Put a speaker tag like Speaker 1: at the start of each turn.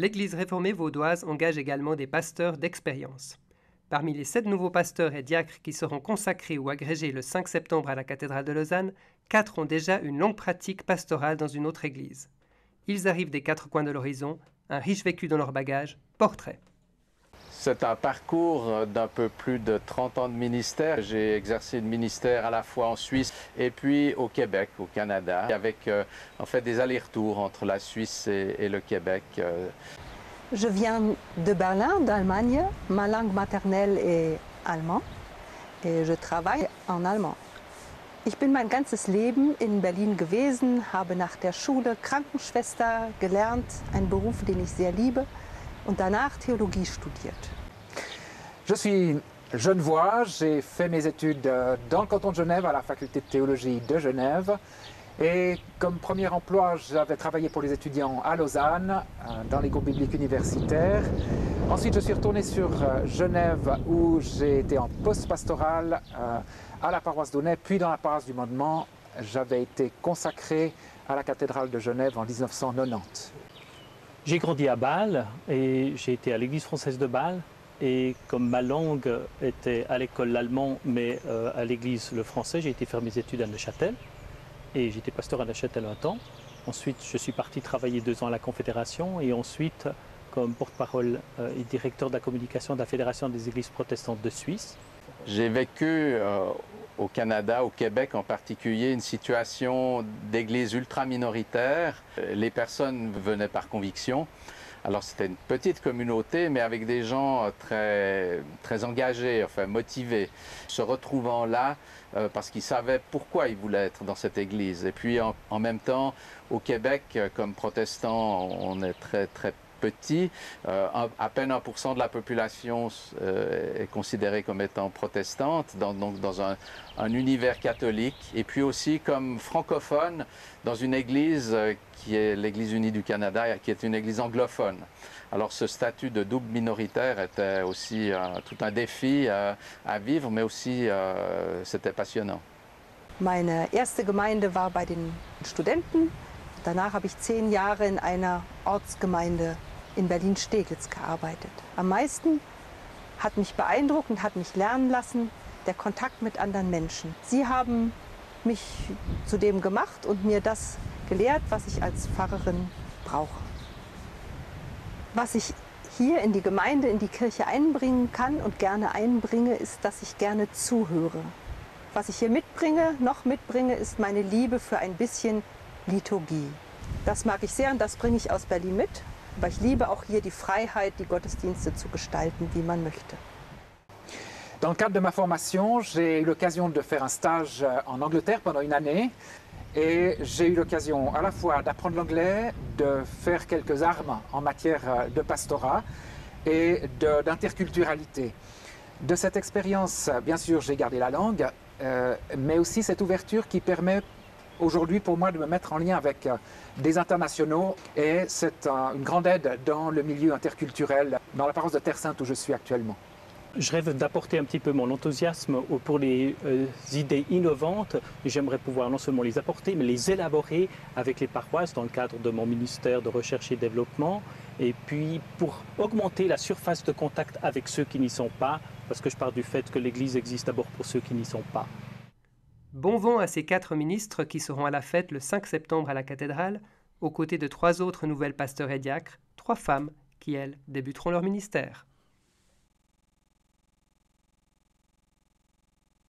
Speaker 1: L'Église réformée vaudoise engage également des pasteurs d'expérience. Parmi les 7 nouveaux pasteurs et diacres qui seront consacrés ou agrégés le 5 septembre à la cathédrale de Lausanne, 4 ont déjà une longue pratique pastorale dans une autre église. Ils arrivent des 4 coins de l'horizon, un riche vécu dans leur bagage, portrait.
Speaker 2: C'est un parcours d'un peu plus de 30 ans de ministère. J'ai exercé le ministère à la fois en Suisse et puis au Québec, au Canada, avec en fait des allers-retours entre la Suisse et le Québec.
Speaker 3: Je viens de Berlin, d'Allemagne. Ma langue maternelle est allemand et je travaille en allemand. Ich bin mein ganzes Leben in Berlin gewesen, habe nach der Schule Krankenschwester gelernt, einen Beruf, den ich sehr liebe, und danach Theologie studiert.
Speaker 4: Je suis genevois, j'ai fait mes études dans le canton de Genève à la faculté de théologie de Genève. Et comme premier emploi, j'avais travaillé pour les étudiants à Lausanne, dans les groupes bibliques universitaires. Ensuite, je suis retourné sur Genève où j'ai été en poste pastoral à la paroisse d'Aunay, puis dans la paroisse du Mondement. J'avais été consacré à la cathédrale de Genève en 1990.
Speaker 5: J'ai grandi à Bâle et j'ai été à l'église française de Bâle. Et comme ma langue était à l'école l'allemand, mais à l'église le français, j'ai été faire mes études à Neuchâtel. Et j'étais pasteur à Neuchâtel un temps. Ensuite, je suis parti travailler 2 ans à la Confédération et ensuite comme porte-parole et directeur de la communication de la Fédération des Églises protestantes de Suisse.
Speaker 2: J'ai vécu au Canada, au Québec en particulier, une situation d'église ultra minoritaire. Les personnes venaient par conviction. Alors c'était une petite communauté, mais avec des gens très engagés, enfin motivés, se retrouvant là parce qu'ils savaient pourquoi ils voulaient être dans cette église. Et puis en même temps, au Québec, comme protestants, on est très petit. À peine 1% de la population est considérée comme étant protestante, donc dans un univers catholique. Et puis aussi comme francophone, dans une église qui est l'Église unie du Canada, qui est une église anglophone. Alors ce statut de double minoritaire était aussi tout un défi à vivre, mais aussi c'était passionnant.
Speaker 3: Meine erste Gemeinde war bei den Studenten. Danach habe ich 10 Jahre in einer Ortsgemeinde in Berlin-Steglitz gearbeitet. Am meisten hat mich beeindruckt und hat mich lernen lassen der Kontakt mit anderen Menschen. Sie haben mich zu dem gemacht und mir das gelehrt, was ich als Pfarrerin brauche. Was ich hier in die Gemeinde, in die Kirche einbringen kann und gerne einbringe, ist, dass ich gerne zuhöre. Was ich hier noch mitbringe, ist meine Liebe für ein bisschen Liturgie. Das mag ich sehr und das bringe ich aus Berlin mit. Aber ich liebe auch hier die Freiheit, die Gottesdienste zu gestalten, wie man möchte.
Speaker 4: Dans le cadre de ma formation, j'ai eu l'occasion de faire un stage en Angleterre pendant une année. Et j'ai eu l'occasion à la fois d'apprendre l'anglais, de faire quelques armes en matière de pastorat et d'interculturalité. De cette expérience, bien sûr, j'ai gardé la langue, mais aussi cette ouverture qui permet aujourd'hui pour moi de me mettre en lien avec des internationaux et c'est une grande aide dans le milieu interculturel, dans la paroisse de Terre Sainte où je suis actuellement.
Speaker 5: Je rêve d'apporter un petit peu mon enthousiasme pour les idées innovantes. J'aimerais pouvoir non seulement les apporter, mais les élaborer avec les paroisses dans le cadre de mon ministère de recherche et développement. Et puis pour augmenter la surface de contact avec ceux qui n'y sont pas, parce que je pars du fait que l'Église existe d'abord pour ceux qui n'y sont pas.
Speaker 1: Bon vent à ces 4 ministres qui seront à la fête le 5 septembre à la cathédrale, aux côtés de 3 autres nouvelles pasteurs et diacres, 3 femmes qui, elles, débuteront leur ministère.